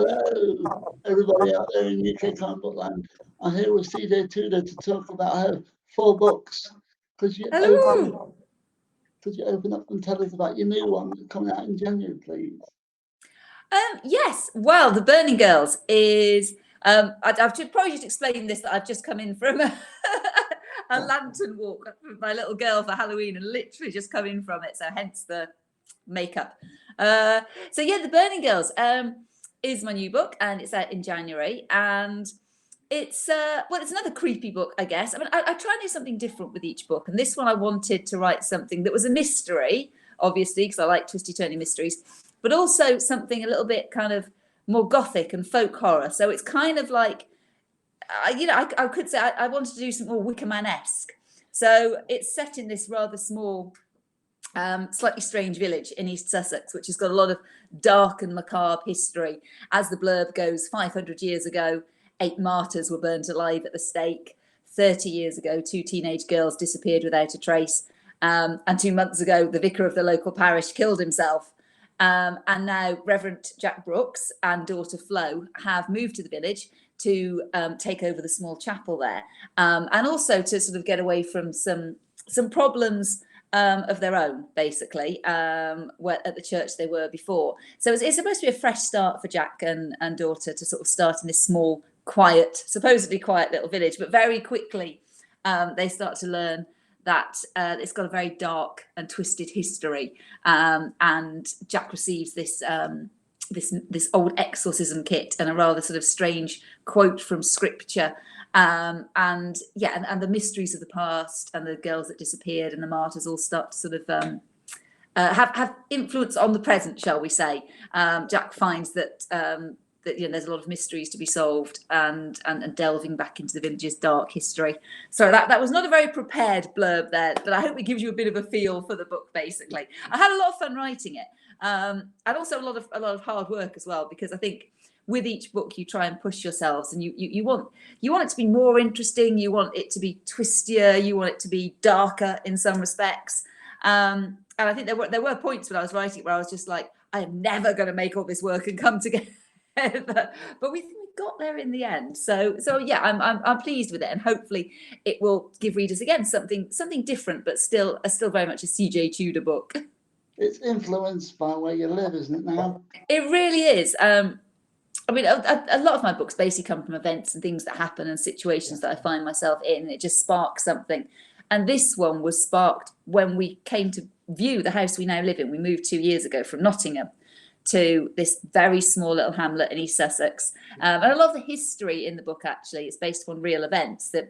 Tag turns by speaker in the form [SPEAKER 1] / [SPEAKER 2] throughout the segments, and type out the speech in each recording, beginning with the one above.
[SPEAKER 1] Hello, everybody out there in UK comic book land. I'm here with CJ Tudor to talk about her 4 books. Could you open up and tell us about your new one coming out in January, please?
[SPEAKER 2] Yes. Well, The Burning Girls is. I've probably just explained this, that I've just come in from a lantern walk with my little girl for Halloween and literally just come in from it. So hence the makeup. So yeah, The Burning Girls is my new book, and it's out in January. And it's it's another creepy book, I guess. I mean, I try and do something different with each book, and this one I wanted to write something that was a mystery, obviously, because I like twisty turny mysteries, but also something a little bit kind of more gothic and folk horror. So it's kind of like, I could say I wanted to do something more Wicker Man-esque. So it's set in this rather small, slightly strange village in East Sussex, which has got a lot of dark and macabre history. As the blurb goes, 500 years ago, 8 martyrs were burnt alive at the stake. 30 years ago, 2 teenage girls disappeared without a trace. And 2 months ago, the vicar of the local parish killed himself. And now Reverend Jack Brooks and daughter Flo have moved to the village to take over the small chapel there, and also to sort of get away from some problems of their own, basically, where at the church they were before. So it's supposed to be a fresh start for Jack and daughter to sort of start in this small, quiet, supposedly quiet little village. But very quickly, they start to learn that it's got a very dark and twisted history, and Jack receives this this old exorcism kit and a rather sort of strange quote from scripture, and the mysteries of the past and the girls that disappeared and the martyrs all start to sort of have influence on the present, shall we say. Jack finds that there's a lot of mysteries to be solved, and delving back into the village's dark history. So that was not a very prepared blurb there, but I hope it gives you a bit of a feel for the book. Basically, I had a lot of fun writing it, and also a lot of hard work as well, because I think with each book you try and push yourselves, and you want it to be more interesting, you want it to be twistier, you want it to be darker in some respects. And I think there were points when I was writing where I was just like, I am never going to make all this work and come together. But we got there in the end. So yeah, I'm pleased with it, and hopefully it will give readers again something different, but still very much a CJ Tudor book.
[SPEAKER 1] It's influenced by where you live, isn't it now?
[SPEAKER 2] It really is. I mean, a lot of my books basically come from events and things that happen and situations that I find myself in. It just sparks something. And this one was sparked when we came to view the house we now live in. We moved 2 years ago from Nottingham to this very small little hamlet in East Sussex. And a lot of the history in the book, actually, is based on real events. That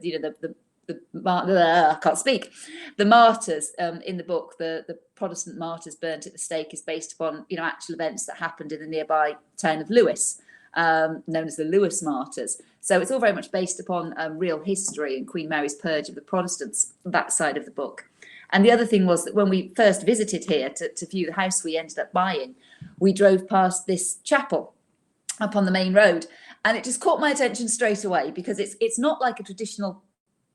[SPEAKER 2] I can't speak. The martyrs in the book, the Protestant martyrs burnt at the stake, is based upon actual events that happened in the nearby town of Lewes, known as the Lewes martyrs. So it's all very much based upon real history and Queen Mary's purge of the Protestants, that side of the book. And the other thing was that when we first visited here to view the house we ended up buying, we drove past this chapel up on the main road, and it just caught my attention straight away, because it's not like a traditional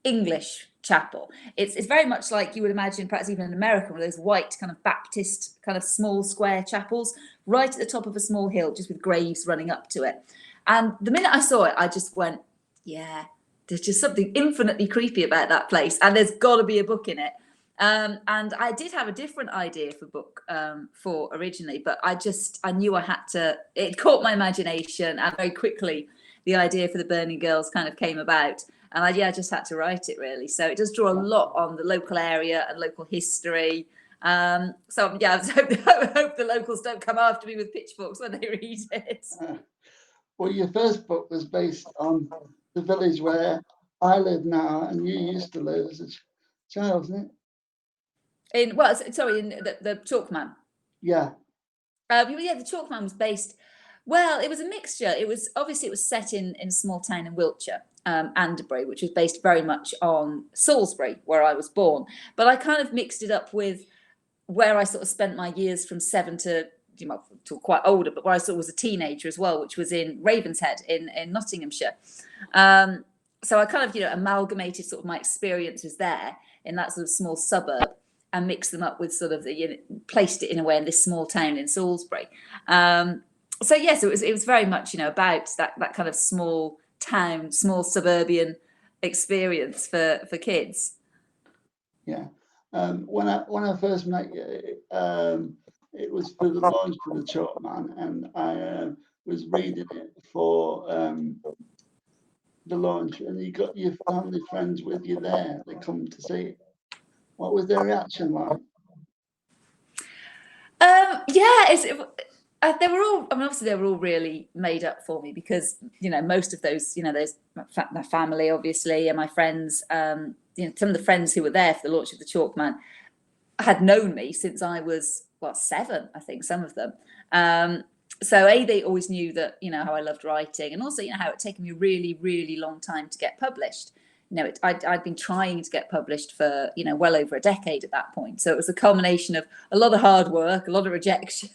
[SPEAKER 2] English chapel. It's very much like you would imagine, perhaps even in America, one of those white kind of Baptist kind of small square chapels right at the top of a small hill, just with graves running up to it. And the minute I saw it, I just went, yeah, there's just something infinitely creepy about that place, and there's got to be a book in it. And I did have a different idea for book 4 originally, but I knew I had to. It caught my imagination, and very quickly the idea for The Burning Girls kind of came about, and I just had to write it, really. So it does draw a lot on the local area and local history. So yeah, I hope the locals don't come after me with pitchforks when they read it.
[SPEAKER 1] Well, your first book was based on the village where I live now, and you used to live as a child, isn't it?
[SPEAKER 2] In the Chalkman.
[SPEAKER 1] Yeah.
[SPEAKER 2] The Chalkman was based. Well, it was a mixture. It was set in a small town in Wiltshire, Anderbury, which was based very much on Salisbury, where I was born. But I kind of mixed it up with where I sort of spent my years from 7 to quite older, but where I sort of was a teenager as well, which was in Ravenshead in Nottinghamshire. So I kind of amalgamated sort of my experiences there in that sort of small suburb, and mixed them up with sort of placed it in a way in this small town in Salisbury. So yes, it was very much, you know, about that kind of small town, small suburban experience for kids.
[SPEAKER 1] Yeah. When I first met you, it was for the launch for the Chalkman, and I was reading it for the launch, and you got your family friends with you there. They come to see it. What was their reaction like?
[SPEAKER 2] Yeah, they were all. I mean, obviously, they were all really made up for me because, you know, most of those, you know, those my family, obviously, and my friends. You know, some of the friends who were there for the launch of the Chalkman had known me since I was, well, 7, I think, some of them. So they always knew that, you know, how I loved writing, and also, you know, how it had taken me a really, really long time to get published. You know, I'd been trying to get published for, you know, well over a decade at that point. So it was a culmination of a lot of hard work, a lot of rejection,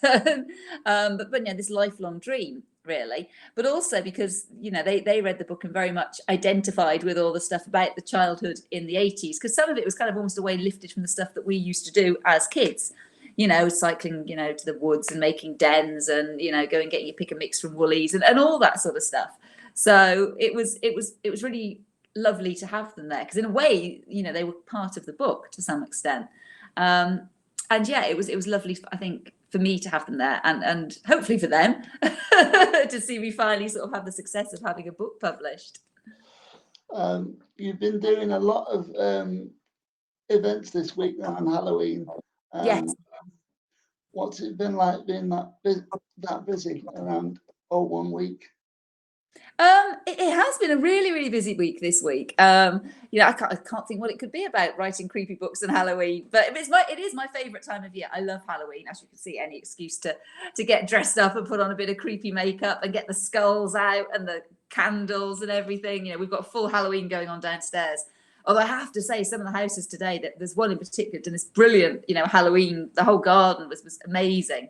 [SPEAKER 2] but you know, this lifelong dream, really. But also because, you know, they read the book and very much identified with all the stuff about the childhood in the 80s, because some of it was kind of almost a way lifted from the stuff that we used to do as kids. You know, cycling, you know, to the woods and making dens, and, you know, going and getting your pick and mix from Woolies, and all that sort of stuff. So it was really lovely to have them there, because in a way, you know, they were part of the book to some extent. And yeah, it was lovely, I think, for me to have them there, and hopefully for them to see me finally sort of have the success of having a book published.
[SPEAKER 1] You've been doing a lot of events this week now on Halloween.
[SPEAKER 2] Yes.
[SPEAKER 1] What's it been like being that busy around all 1 week?
[SPEAKER 2] It has been a really, really busy week this week. You know, I can't think what it could be about writing creepy books and Halloween, but it is my favourite time of year. I love Halloween, as you can see. Any excuse to get dressed up and put on a bit of creepy makeup and get the skulls out and the candles and everything. You know, we've got a full Halloween going on downstairs. Although I have to say, some of the houses today, that there's one in particular done this brilliant, you know, Halloween. The whole garden was amazing.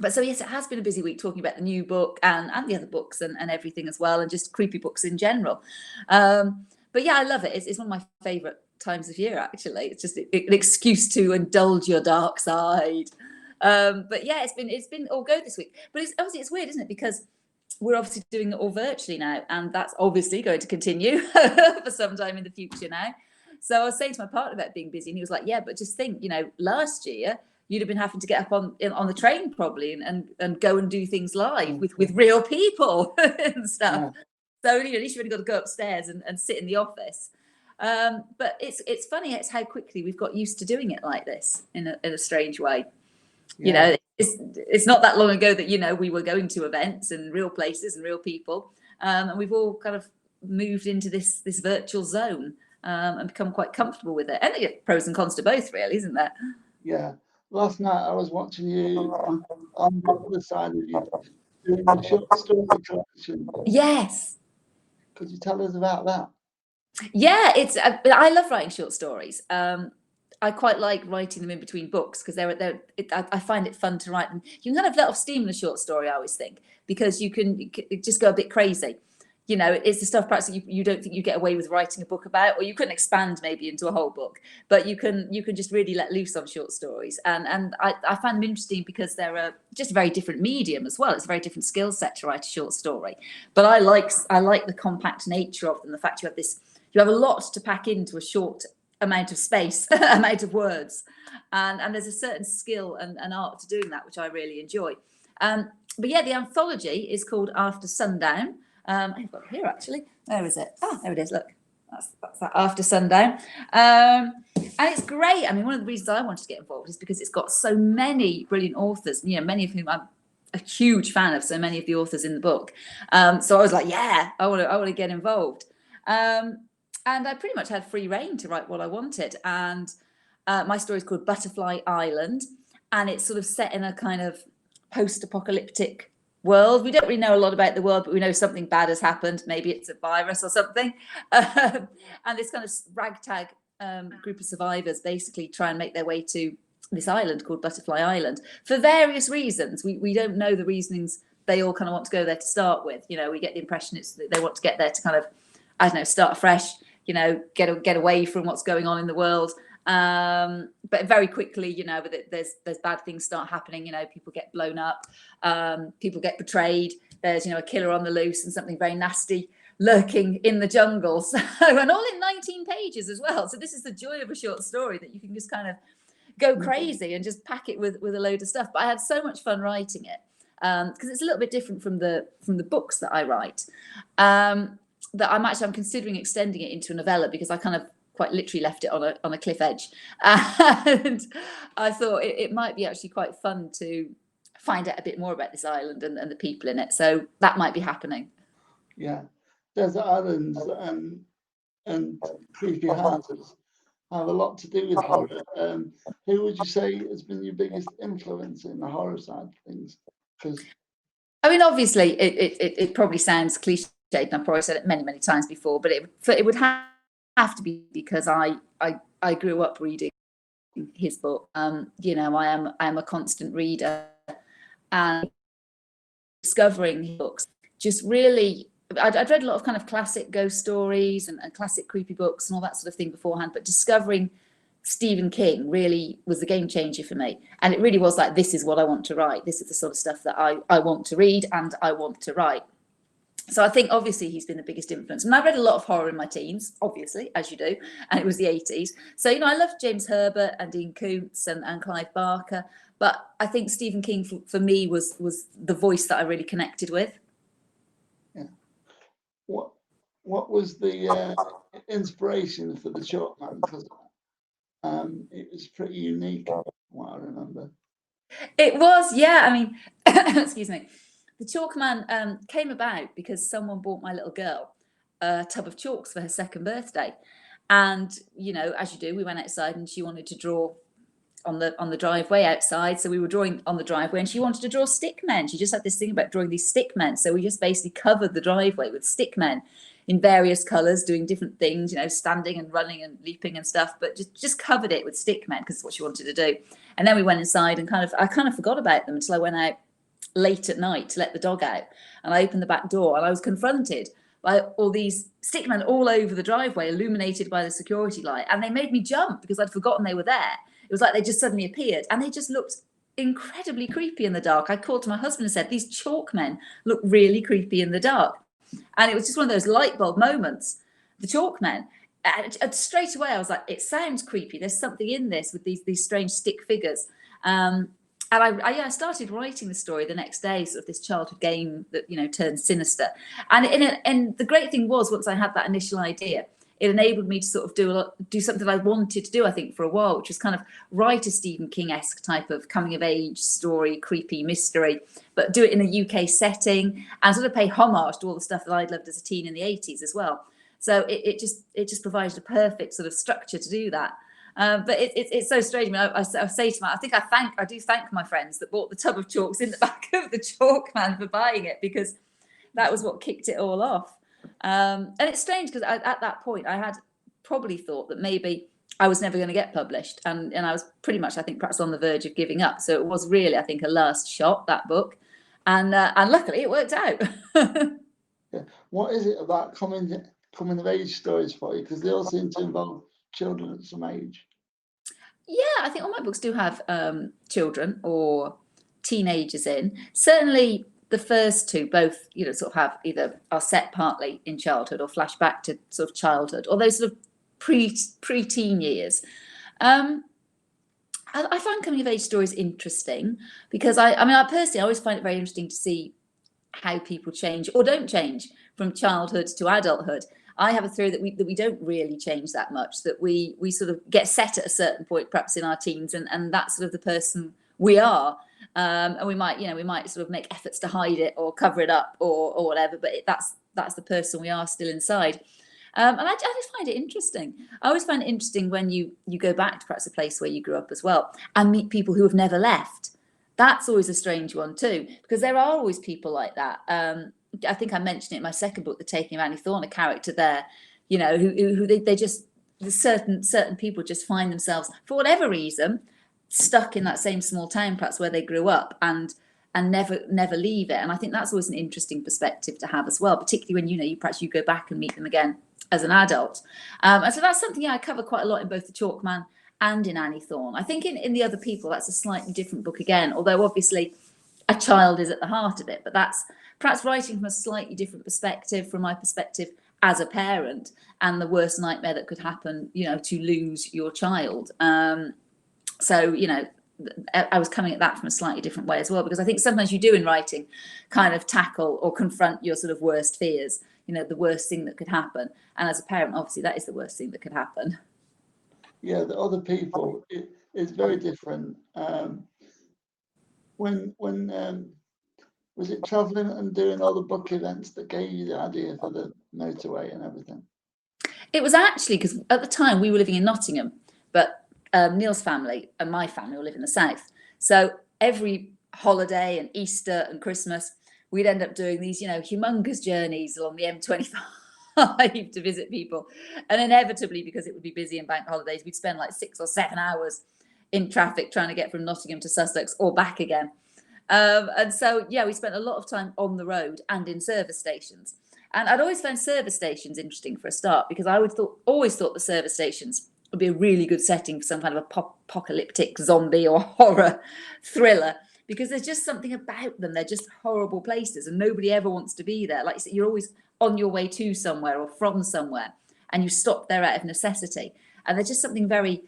[SPEAKER 2] But so yes, it has been a busy week talking about the new book and the other books and everything as well, and just creepy books in general. But yeah, I love it. It's one of my favourite times of year, actually. It's just an excuse to indulge your dark side. But yeah, it's been all go this week. But it's obviously, it's weird, isn't it? Because we're obviously doing it all virtually now, and that's obviously going to continue for some time in the future now. So I was saying to my partner about being busy, and he was like, "Yeah, but just think, you know, last year you'd have been having to get up on the train probably and go and do things live with real people and stuff."
[SPEAKER 1] Yeah.
[SPEAKER 2] So, you know, at least you've only got to go upstairs and sit in the office. But it's funny, it's how quickly we've got used to doing it like this in a strange way. You
[SPEAKER 1] Yeah.
[SPEAKER 2] know, it's not that long ago that, you know, we were going to events and real places and real people, and we've all kind of moved into this virtual zone, and become quite comfortable with it. And there are pros and cons to both, really, isn't there?
[SPEAKER 1] Yeah. Last night I was watching you on the other side of you doing a short story collection.
[SPEAKER 2] Yes.
[SPEAKER 1] Could you tell us about that?
[SPEAKER 2] Yeah, I love writing short stories. I quite like writing them in between books, because I find it fun to write them. You can kind of let off steam in a short story, I always think, because you can just go a bit crazy. You know, it's the stuff perhaps that you don't think you get away with writing a book about, or you couldn't expand maybe into a whole book, but you can just really let loose on short stories. And I find them interesting because they're just a very different medium as well. It's a very different skill set to write a short story. But I like the compact nature of them, the fact you have a lot to pack into a short amount of space, amount of words, and there's a certain skill and art to doing that, which I really enjoy. But yeah, the anthology is called After Sundown. I've got it here, actually. Where is it? Oh, there it is. Look, that's that, After Sundown. And it's great. I mean, one of the reasons I wanted to get involved is because it's got so many brilliant authors, you know, many of whom I'm a huge fan of, so many of the authors in the book. So I was like, yeah, I want to get involved. And I pretty much had free reign to write what I wanted. And my story is called Butterfly Island, and it's sort of set in a kind of post-apocalyptic world. We don't really know a lot about the world, but we know something bad has happened. Maybe it's a virus or something. And this kind of ragtag group of survivors basically try and make their way to this island called Butterfly Island for various reasons. We don't know the reasonings. They all kind of want to go there to start with. You know, we get the impression they want to get there to kind of, I don't know, start fresh, you know, get away from what's going on in the world. But very quickly, you know, there's bad things start happening. You know, people get blown up, people get betrayed. There's, you know, a killer on the loose and something very nasty lurking in the jungle. So, and all in 19 pages as well. So this is the joy of a short story, that you can just kind of go crazy and just pack it with a load of stuff. But I had so much fun writing it, because it's a little bit different from the books that I write. That I'm considering extending it into a novella, because I kind of quite literally left it on a cliff edge, and I thought it might be actually quite fun to find out a bit more about this island and the people in it. So that might be happening.
[SPEAKER 1] Yeah, desert islands and creepy houses have a lot to do with horror. Who would you say has been your biggest influence in the horror side of things? Because
[SPEAKER 2] I mean, obviously, it probably sounds cliched, and I've probably said it many times before, but it would have to be because I grew up reading his book. You know, I am a constant reader, and discovering his books just really. I'd read a lot of kind of classic ghost stories and classic creepy books and all that sort of thing beforehand, but discovering Stephen King really was the game changer for me. And it really was like, this is what I want to write. This is the sort of stuff that I want to read and I want to write. So I think obviously he's been the biggest influence. And I read a lot of horror in my teens, obviously, as you do, and it was the 80s. So, you know, I loved James Herbert and Dean Koontz and Clive Barker. But I think Stephen King for me was the voice that I really connected with.
[SPEAKER 1] Yeah. What was the inspiration for the Chalkman? Because it was pretty unique, from what I remember.
[SPEAKER 2] It was, yeah. I mean, excuse me. The Chalkman came about because someone bought my little girl a tub of chalks for her second birthday, and you know, as you do, we went outside and she wanted to draw on the driveway outside. So we were drawing on the driveway, and she wanted to draw stick men. She just had this thing about drawing these stick men. So we just basically covered the driveway with stick men in various colours, doing different things, you know, standing and running and leaping and stuff, but just covered it with stick men because it's what she wanted to do. And then we went inside and I kind of forgot about them until I went out late at night to let the dog out, and I opened the back door and I was confronted by all these stick men all over the driveway, illuminated by the security light, and they made me jump because I'd forgotten they were there. It was like they just suddenly appeared, and they just looked incredibly creepy in the dark. I called to my husband and said, these chalk men look really creepy in the dark. And it was just one of those light bulb moments, the chalk men. And straight away I was like, it sounds creepy. There's something in this with these strange stick figures. And I started writing the story the next day, sort of this childhood game that, you know, turned sinister. And the great thing was, once I had that initial idea, it enabled me to sort of do something I wanted to do, I think, for a while, which was kind of write a Stephen King-esque type of coming of age story, creepy mystery, but do it in a UK setting and sort of pay homage to all the stuff that I'd loved as a teen in the 80s as well. So it just provided a perfect sort of structure to do that. But it's so strange. I mean, I say to I do thank my friends that bought the tub of chalks in the back of the Chalkman for buying it, because that was what kicked it all off. And it's strange because at that point I had probably thought that maybe I was never going to get published, and I was pretty much, I think, perhaps on the verge of giving up. So it was really, I think, a last shot, that book, and luckily it worked out.
[SPEAKER 1] Yeah. What is it about coming of age stories for you? Because they all seem to involve children at some age.
[SPEAKER 2] Yeah, I think all my books do have children or teenagers in. Certainly the first two both, you know, sort of have either are set partly in childhood or flash back to sort of childhood, or those sort of pre-teen years. I find coming of age stories interesting because I personally always find it very interesting to see how people change or don't change from childhood to adulthood. I have a theory that we don't really change that much, that we sort of get set at a certain point, perhaps in our teens, and that's sort of the person we are. And we might sort of make efforts to hide it or cover it up or whatever, but that's the person we are still inside. And I just find it interesting. I always find it interesting when you go back to perhaps a place where you grew up as well and meet people who have never left. That's always a strange one too, because there are always people like that. I think I mentioned it in my second book, The Taking of Annie Thorne, a character there, you know, who they just, certain people just find themselves, for whatever reason, stuck in that same small town, perhaps where they grew up, and never leave it. And I think that's always an interesting perspective to have as well, particularly when, you know, you go back and meet them again as an adult. And so that's something I cover quite a lot in both The Chalkman and in Annie Thorne. I think in The Other People, that's a slightly different book again, although obviously a child is at the heart of it, but that's perhaps writing from a slightly different perspective, from my perspective as a parent, and the worst nightmare that could happen, you know, to lose your child. So, you know, I was coming at that from a slightly different way as well, because I think sometimes you do in writing kind of tackle or confront your sort of worst fears, you know, the worst thing that could happen. And as a parent, obviously, that is the worst thing that could happen.
[SPEAKER 1] Yeah, The Other People is very different. When was it traveling and doing all the book events that gave you the idea for the motorway and everything?
[SPEAKER 2] It was actually because at the time we were living in Nottingham, but Neil's family and my family all live in the south. So every holiday and Easter and Christmas, we'd end up doing these, you know, humongous journeys along the M25 to visit people. And inevitably, because it would be busy in bank holidays, we'd spend like 6 or 7 hours in traffic trying to get from Nottingham to Sussex or back again. And so, yeah, we spent a lot of time on the road and in service stations. And I'd always found service stations interesting for a start, because I always thought the service stations would be a really good setting for some kind of apocalyptic zombie or horror thriller, because there's just something about them. They're just horrible places and nobody ever wants to be there. Like you said, you're always on your way to somewhere or from somewhere, and you stop there out of necessity. And there's just something very,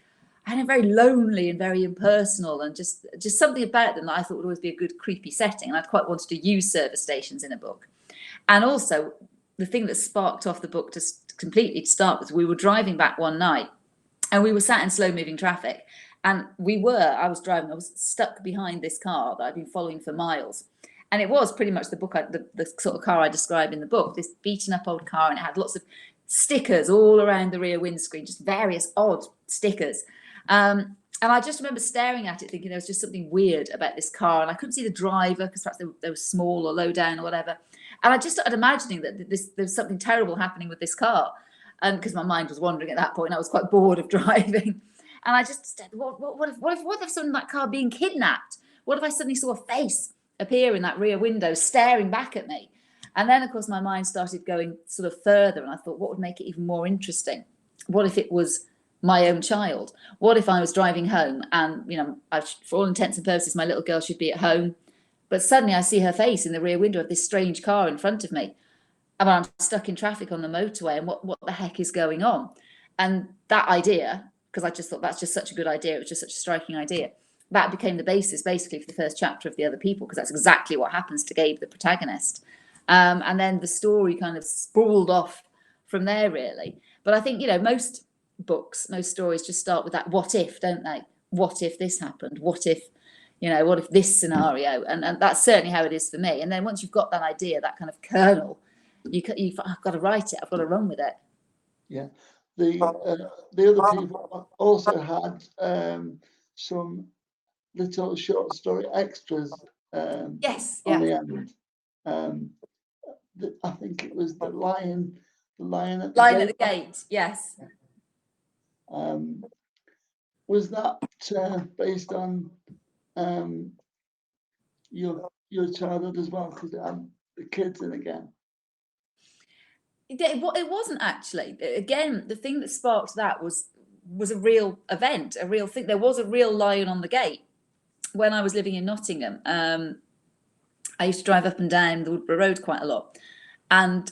[SPEAKER 2] I know, very lonely and very impersonal, and just something about them that I thought would always be a good creepy setting. And I'd quite wanted to use service stations in a book. And also, the thing that sparked off the book to completely start with, we were driving back one night and we were sat in slow moving traffic, and I was driving, I was stuck behind this car that I'd been following for miles. And it was pretty much the sort of car I describe in the book, this beaten up old car, and it had lots of stickers all around the rear windscreen, just various odd stickers. And I just remember staring at it thinking there was just something weird about this car, and I couldn't see the driver because perhaps they were small or low down or whatever. And I just started imagining that there's something terrible happening with this car, and because my mind was wandering at that point, I was quite bored of driving. And I just said, what if someone in that car being kidnapped? What if I suddenly saw a face appear in that rear window staring back at me? And then, of course, my mind started going sort of further, and I thought, what would make it even more interesting? What if it was my own child? What if I was driving home and, you know, for all intents and purposes, my little girl should be at home, but suddenly I see her face in the rear window of this strange car in front of me, and I'm stuck in traffic on the motorway, and what the heck is going on? And that idea, because I just thought that's just such a good idea, it was just such a striking idea, that became the basis basically for the first chapter of The Other People, because that's exactly what happens to Gabe, the protagonist. And then the story kind of sprawled off from there, really. But I think, you know, most books, most stories just start with that what if, don't they? What if this happened? What if, you know, what if this scenario? And that's certainly how it is for me. And then once you've got that idea, that kind of kernel, I've got to write it, I've got to run with it.
[SPEAKER 1] Yeah. The Other People also had some little short story extras
[SPEAKER 2] Yes,
[SPEAKER 1] on
[SPEAKER 2] yeah.
[SPEAKER 1] the end. I think it was the lion at
[SPEAKER 2] the gate. Yes.
[SPEAKER 1] Was that based on your childhood as well? Because it had the kids in again.
[SPEAKER 2] It wasn't actually. Again, the thing that sparked that was a real event, a real thing. There was a real lion on the gate when I was living in Nottingham. I used to drive up and down the Woodborough Road quite a lot, and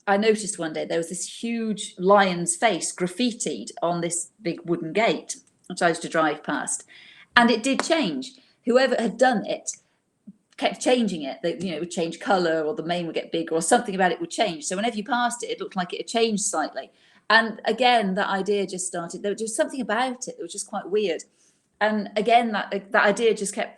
[SPEAKER 2] I noticed one day there was this huge lion's face graffitied on this big wooden gate, which I used to drive past, and it did change. Whoever had done it kept changing it. You know, it would change colour, or the mane would get bigger, or something about it would change. So whenever you passed it, it looked like it had changed slightly. And again, that idea just started. There was just something about it that was just quite weird. And again, that idea just kept.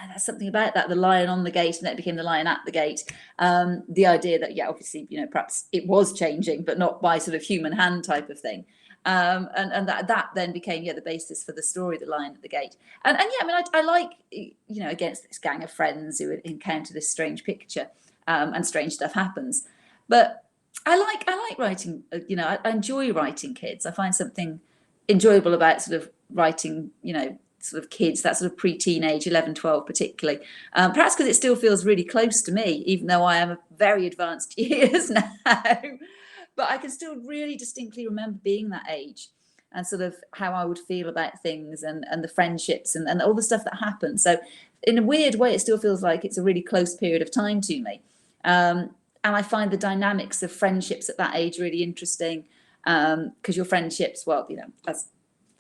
[SPEAKER 2] That's something about that, the lion on the gate, and then it became the lion at the gate. The idea that, yeah, obviously, you know, perhaps it was changing, but not by sort of human hand type of thing. And that then became, yeah, the basis for the story, the lion at the gate. And yeah, I mean, I like, you know, against this gang of friends who encounter this strange picture, and strange stuff happens. But I like writing, you know, I enjoy writing kids. I find something enjoyable about sort of writing, you know, sort of kids, that sort of pre-teenage, 11, 12 particularly. Perhaps because it still feels really close to me, even though I am a very advanced years now. But I can still really distinctly remember being that age. and sort of how I would feel about things, and the friendships and all the stuff that happened. So in a weird way, it still feels like it's a really close period of time to me. And I find the dynamics of friendships at that age really interesting, because your friendships, well, as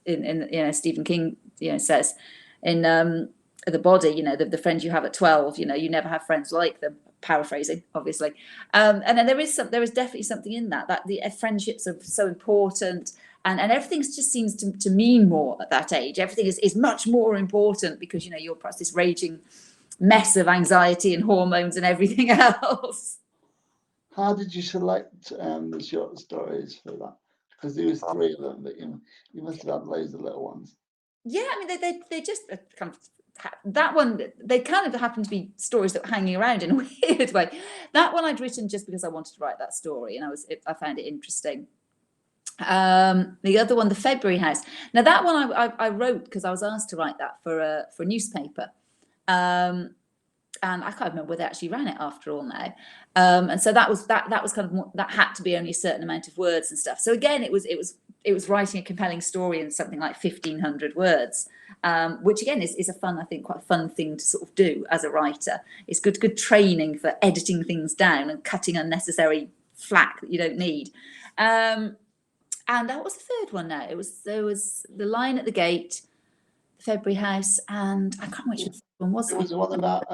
[SPEAKER 2] in Stephen King, says in The Body, the friends you have at 12, you never have friends like them. Paraphrasing, obviously. And then there is definitely something in that the friendships are so important, and everything just seems to mean more at that age. Everything is much more important because you're perhaps this raging mess of anxiety and hormones and everything else.
[SPEAKER 1] How did you select the short stories for that? Because there was 3 of them, but you must have had loads of little ones.
[SPEAKER 2] Yeah, I mean they just kind of, that one, they kind of happen to be stories that were hanging around in a weird way. That one I'd written just because I wanted to write that story, and I found it interesting. The other one, The February House. Now that one I wrote because I was asked to write that for a newspaper, and I can't remember whether they actually ran it after all now. And so that was kind of more, that had to be only a certain amount of words and stuff. So again, it was writing a compelling story in something like 1,500 words, which again is a fun, I think, quite a fun thing to sort of do as a writer. It's good training for editing things down and cutting unnecessary flack that you don't need. And that was the third one. Now there was The Lion at the Gate, The February House, and I can't remember which one was
[SPEAKER 1] it. Was the one about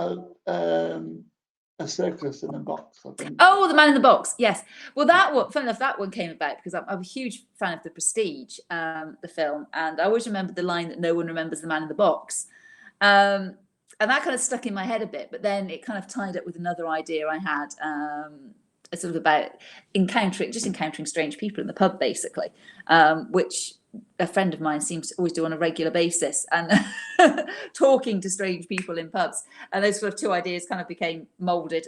[SPEAKER 1] a circus in a box, I think.
[SPEAKER 2] Oh, The Man in the Box. Yes. Well, that one, fun enough, that one came about because I'm a huge fan of The Prestige, the film, and I always remember the line that no one remembers the man in the box. And that kind of stuck in my head a bit, but then it kind of tied up with another idea I had, sort of about encountering strange people in the pub, basically, which a friend of mine seems to always do on a regular basis, and talking to strange people in pubs, and those sort of 2 ideas kind of became molded.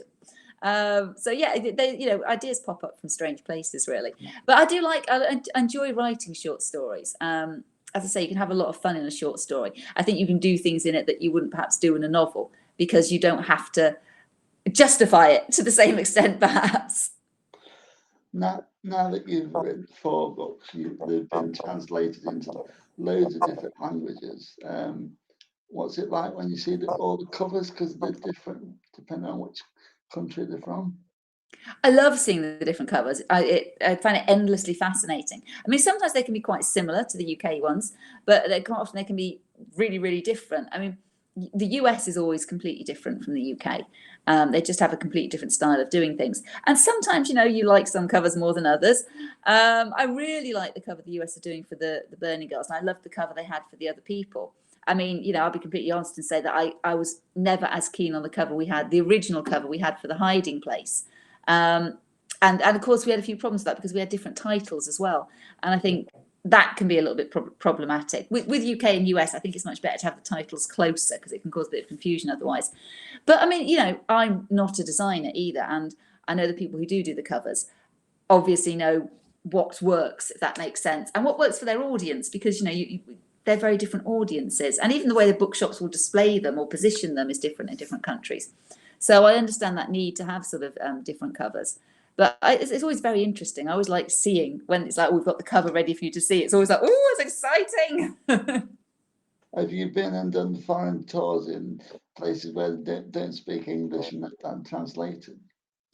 [SPEAKER 2] So yeah, ideas pop up from strange places, really. But I enjoy writing short stories. As I say, you can have a lot of fun in a short story. I think you can do things in it that you wouldn't perhaps do in a novel, because you don't have to justify it to the same extent, perhaps.
[SPEAKER 1] Now that you've written 4 books, they've been translated into loads of different languages. What's it like when you see all the covers, because they're different depending on which country they're from?
[SPEAKER 2] I love seeing the different covers. I find it endlessly fascinating. I mean, sometimes they can be quite similar to the UK ones, but quite often they can be really, really different. I mean, the US is always completely different from the UK. They just have a completely different style of doing things. And sometimes, you like some covers more than others. I really like the cover the US are doing for the Burning Girls, and I love the cover they had for The Other People. I mean, I'll be completely honest and say that I was never as keen on the original cover we had for The Hiding Place. And of course we had a few problems with that because we had different titles as well. And I think that can be a little bit problematic. With UK and US, I think it's much better to have the titles closer because it can cause a bit of confusion otherwise. But I mean, I'm not a designer either, and I know the people who do the covers obviously know what works, if that makes sense, and what works for their audience, because they're very different audiences, and even the way the bookshops will display them or position them is different in different countries. So I understand that need to have sort of different covers. But it's always very interesting. I always like seeing when it's like, we've got the cover ready for you to see. It's always like, oh, it's exciting.
[SPEAKER 1] Have you been and done foreign tours in places where they don't speak English and translated?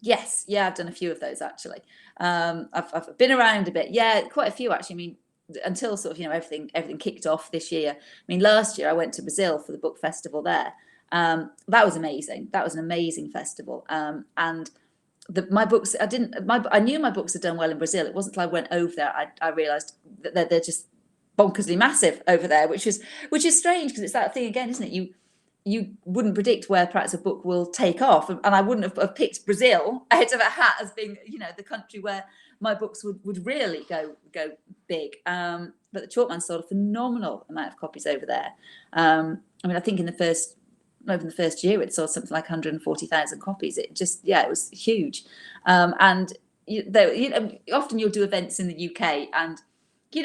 [SPEAKER 2] Yes, yeah, I've done a few of those actually. I've been around a bit. Yeah, quite a few actually. I mean, until sort of everything kicked off this year. I mean, last year I went to Brazil for the book festival there. That was amazing. That was an amazing festival. And my books, I knew my books had done well in Brazil. It wasn't until I went over there I realised that they're just bonkersly massive over there, which is strange, because it's that thing again, isn't it? You wouldn't predict where perhaps a book will take off, and I wouldn't have picked Brazil out of a hat as being the country where my books would really go big. But the Chalkman sold a phenomenal amount of copies over there. I mean, I think in the first year it sold something like 140,000 copies. It was huge. And often you'll do events in the UK, and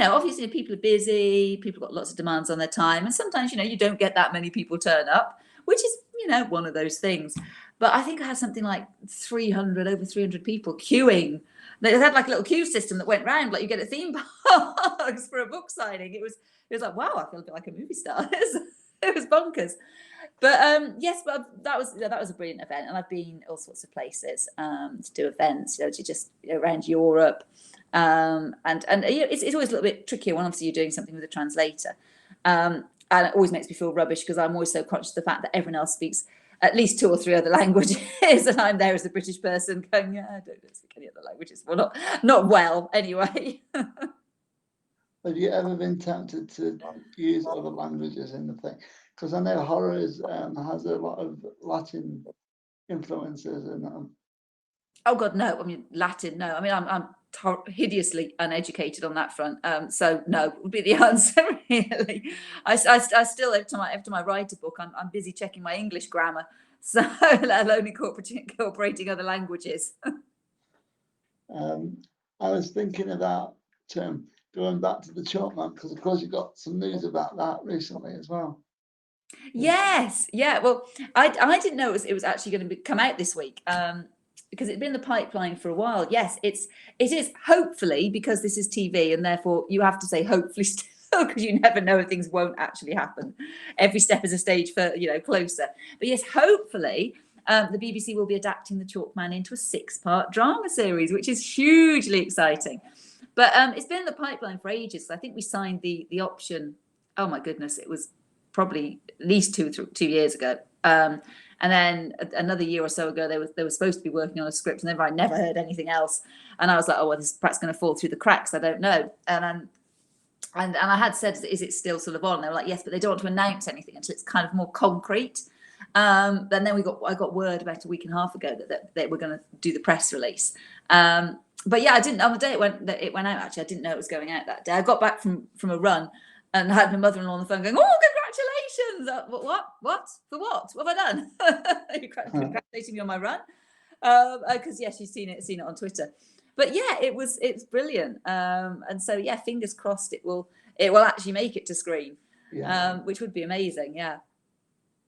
[SPEAKER 2] obviously people are busy, people got lots of demands on their time, and sometimes you don't get that many people turn up, which is one of those things. But I think I had something like over 300 people queuing. They had like a little queue system that went round like you get at theme parks for a book signing. It was like, wow, I feel a bit like a movie star. It was bonkers. But yes, but that was a brilliant event, and I've been all sorts of places to do events, to just around Europe, and it's always a little bit trickier when obviously you're doing something with a translator, and it always makes me feel rubbish because I'm always so conscious of the fact that everyone else speaks at least 2 or 3 other languages, and I'm there as a British person going, yeah, I don't speak any other languages. Well, not well anyway.
[SPEAKER 1] Have you ever been tempted to use other languages in the thing? Because I know horror has a lot of Latin influences in them.
[SPEAKER 2] Oh God, no. I mean, Latin, no. I mean, I'm hideously uneducated on that front. So no would be the answer. Really, I still every time I write a book, I'm busy checking my English grammar. So let alone incorporating other languages.
[SPEAKER 1] I was thinking about going back to the Chalkman, because of course you got some news about that recently as well.
[SPEAKER 2] Yes, yeah. Well, I didn't know it was actually going to come out this week. Because it'd been in the pipeline for a while. Yes, it is hopefully, because this is TV, and therefore you have to say hopefully still, because you never know if things won't actually happen. Every step is a stage for closer. But yes, hopefully the BBC will be adapting the Chalkman into a 6-part drama series, which is hugely exciting. But it's been in the pipeline for ages. So I think we signed the option. Oh my goodness, it was probably at least 2 years ago. And then another year or so ago, they were supposed to be working on a script, and then I never heard anything else. And I was like, oh, well, this is perhaps going to fall through the cracks. I don't know. And I had said, is it still sort of on? They were like, yes, but they don't want to announce anything until it's kind of more concrete. Then I got word about a week and a half ago that they were going to do the press release. But yeah, I didn't, on the day it went out, actually, I didn't know it was going out that day. I got back from a run and had my mother-in-law on the phone going, oh, congratulations. What? For what? What have I done? You're congratulating me on my run? Because, yes, she's seen it on Twitter. But, yeah, it's brilliant. And so, yeah, fingers crossed it will actually make it to screen, which would be amazing, yeah.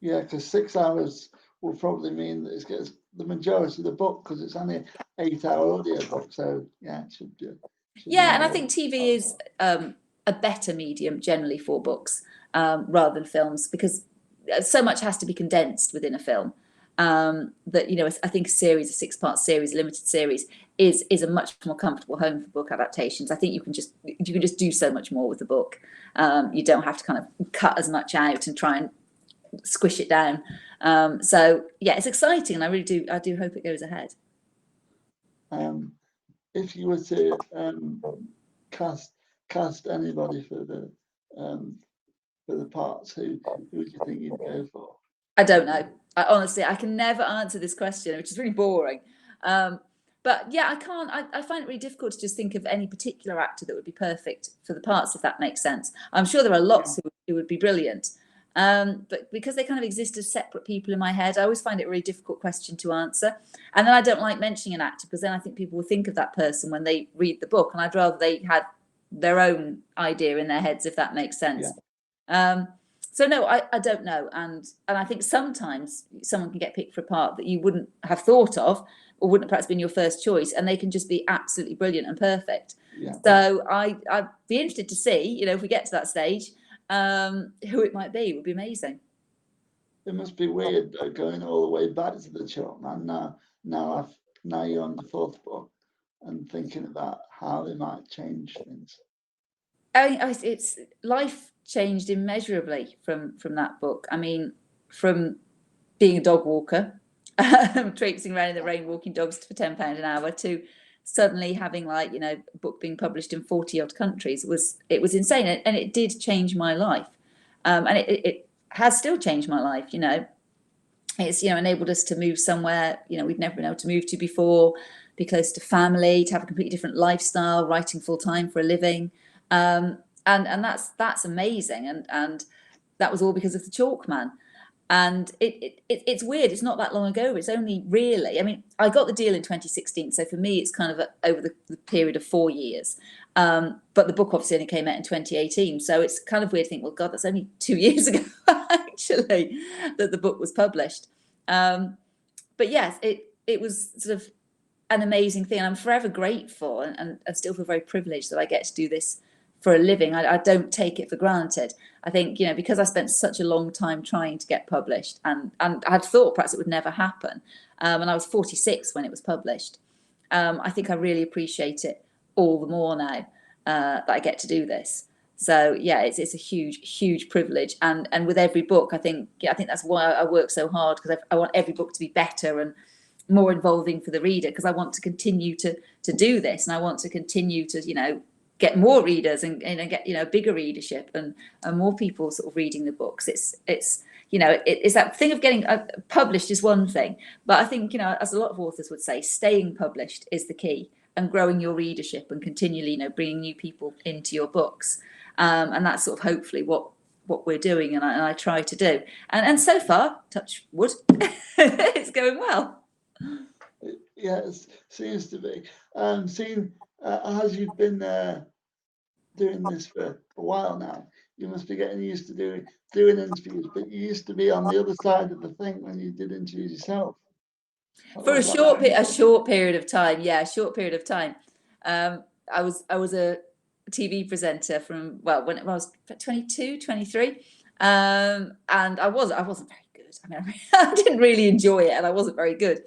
[SPEAKER 2] Yeah,
[SPEAKER 1] because 6 hours will probably mean that it gets the majority of the book, because it's only an 8-hour audio book. So, yeah, it should do.
[SPEAKER 2] And I think TV is a better medium generally for books rather than films, because so much has to be condensed within a film that I think a 6-part series, a limited series is a much more comfortable home for book adaptations. I think you can just do so much more with the book. You don't have to kind of cut as much out and try and squish it down. So yeah, it's exciting, and I do hope it goes ahead.
[SPEAKER 1] If you were to cast anybody for the parts, who would you think you'd go for?
[SPEAKER 2] I don't know. Honestly, I can never answer this question, which is really boring. But yeah, I can't. I find it really difficult to just think of any particular actor that would be perfect for the parts, if that makes sense. I'm sure there are lots who would be brilliant. But because they kind of exist as separate people in my head, I always find it a really difficult question to answer. And then I don't like mentioning an actor, because then I think people will think of that person when they read the book, and I'd rather they had their own idea in their heads, if that makes sense. So no, I don't know. And I think sometimes someone can get picked for a part that you wouldn't have thought of, or wouldn't perhaps been your first choice, and they can just be absolutely brilliant and perfect. So I'd be interested to see, if we get to that stage, who it might be. Would be amazing.
[SPEAKER 1] It must be weird going all the way back to the Chalkman. Now you're on the 4th book and thinking about how they might change things.
[SPEAKER 2] It's life changed immeasurably from that book. I mean, from being a dog walker, traipsing around in the rain, walking dogs for £10 an hour, to suddenly having a book being published in 40 odd countries it was insane, and it did change my life, and it has still changed my life. It's enabled us to move somewhere we'd never been able to move to before, be close to family, to have a completely different lifestyle, writing full time for a living, and that's amazing, and that was all because of the Chalkman. And it's weird. It's not that long ago. It's only really, I mean, I got the deal in 2016. So for me, it's kind of over the period of 4 years. But the book obviously only came out in 2018. So it's kind of weird to think, well, God, that's only 2 years ago, actually, that the book was published. but yes, it was sort of an amazing thing. And I'm forever grateful and still feel very privileged that I get to do this for a living. I don't take it for granted. I think, because I spent such a long time trying to get published and I had thought perhaps it would never happen. And I was 46 when it was published. I think I really appreciate it all the more now that I get to do this. So yeah, it's a huge privilege. And with every book, I think that's why I work so hard, because I want every book to be better and more involving for the reader, because I want to continue to do this, and I want to continue to get more readers and get bigger readership and more people sort of reading the books. It's that thing of getting published is one thing, but I think as a lot of authors would say, staying published is the key, and growing your readership and continually bringing new people into your books, and that's sort of hopefully what we're doing, and I try to do, and so far, touch wood, it's going well.
[SPEAKER 1] Yes, seems to be. Seeing as you've been doing this for a while now, you must be getting used to doing interviews. But you used to be on the other side of the thing when you did interviews yourself.
[SPEAKER 2] For a short period of time, yeah, a short period of time. I was a TV presenter from when I was 22, 23, and I wasn't very good. I mean, I didn't really enjoy it, and I wasn't very good.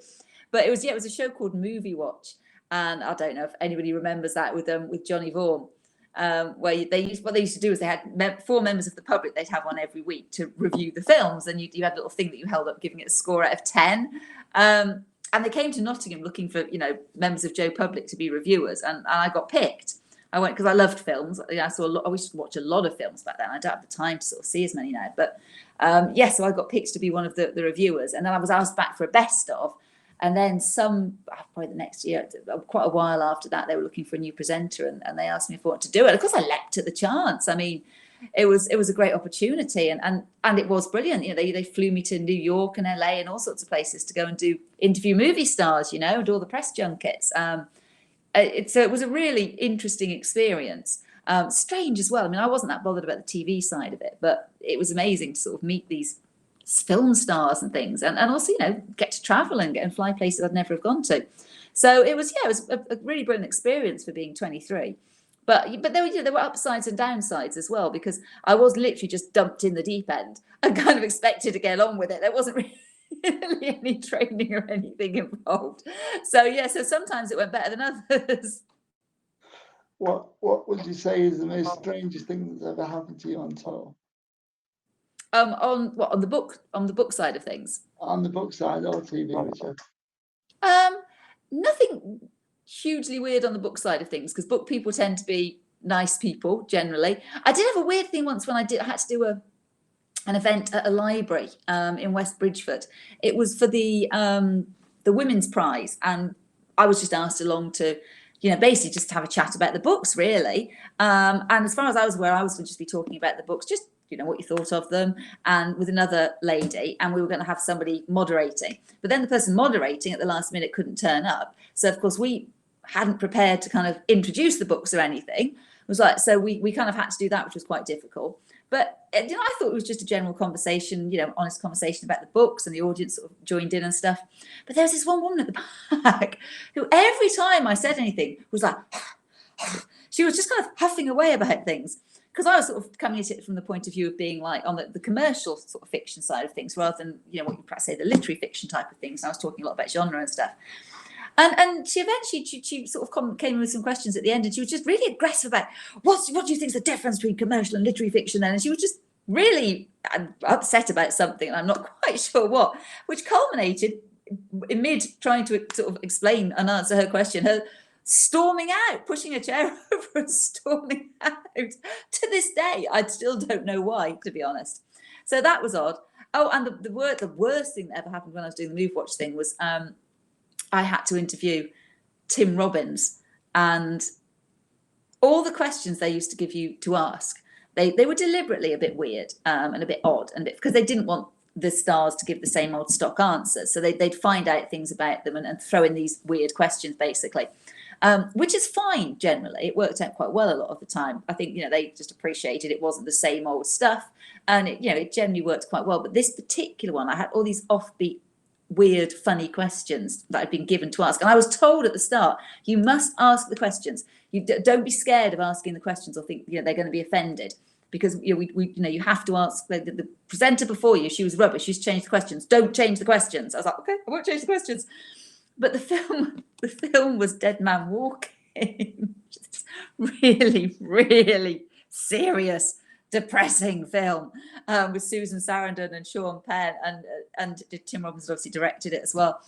[SPEAKER 2] But it was a show called Movie Watch, and I don't know if anybody remembers that with Johnny Vaughan, where what they used to do is they had 4 members of the public they'd have on every week to review the films, and you had a little thing that you held up giving it a score out of 10. And they came to Nottingham looking for members of Joe Public to be reviewers, and I got picked. I went because I loved films. I used to watch a lot of films back then. I don't have the time to sort of see as many now, but so I got picked to be one of the reviewers, and then I was asked back for a best of. And then probably the next year, quite a while after that, they were looking for a new presenter, and they asked me if I wanted to do it. Of course, I leapt at the chance. I mean, it was a great opportunity, and it was brilliant. They flew me to New York and LA and all sorts of places to go and interview movie stars, and do all the press junkets. So it was a really interesting experience. Strange as well. I mean, I wasn't that bothered about the TV side of it, but it was amazing to sort of meet these film stars and things, and also get to travel and fly places I'd never have gone to. So it was a really brilliant experience for being 23. But there were upsides and downsides as well, because I was literally just dumped in the deep end and kind of expected to get on with it. There wasn't really any training or anything involved. So sometimes it went better than others.
[SPEAKER 1] What would you say is the most strangest thing that's ever happened to you on tour?
[SPEAKER 2] On the book side of things?
[SPEAKER 1] On the book side or TV, whichever.
[SPEAKER 2] Nothing hugely weird on the book side of things, because book people tend to be nice people generally. I did have a weird thing once when I had to do an event at a library in West Bridgford. It was for the Women's Prize, and I was just asked along to basically just have a chat about the books, really. And as far as I was aware, I was going to just be talking about the books, just what you thought of them, and with another lady, and we were going to have somebody moderating. But then the person moderating at the last minute couldn't turn up. So of course we hadn't prepared to kind of introduce the books or anything. It was like, so we kind of had to do that, which was quite difficult. But I thought it was just a general conversation, honest conversation about the books, and the audience sort of joined in and stuff. But there was this one woman at the back who every time I said anything was like, she was just kind of huffing away about things. Because I was sort of coming at it from the point of view of being like on the commercial sort of fiction side of things, rather than what you perhaps say the literary fiction type of things. And I was talking a lot about genre and stuff. And she eventually she sort of came with some questions at the end, and she was just really aggressive about what do you think is the difference between commercial and literary fiction then? And she was just really upset about something, and I'm not quite sure what, which culminated in mid trying to sort of explain and answer her question, her storming out, pushing a chair over and storming out. To this day, I still don't know why, to be honest. So that was odd. Oh, and the worst thing that ever happened when I was doing the Move Watch thing was I had to interview Tim Robbins, and all the questions they used to give you to ask, they were deliberately a bit weird and a bit odd, and because they didn't want the stars to give the same old stock answers. So they'd find out things about them and throw in these weird questions, basically. Which is fine generally. It worked out quite well a lot of the time. I think they just appreciated it wasn't the same old stuff, and it generally worked quite well. But this particular one, I had all these offbeat weird, funny questions that I'd been given to ask. And I was told at the start, you must ask the questions. You don't be scared of asking the questions or think they're going to be offended, because you have to ask. The presenter before you, she was rubbish. She's changed the questions. Don't change the questions. I was like, okay, I won't change the questions. But the film was Dead Man Walking. Really, really serious, depressing film with Susan Sarandon and Sean Penn, and Tim Robbins obviously directed it as well.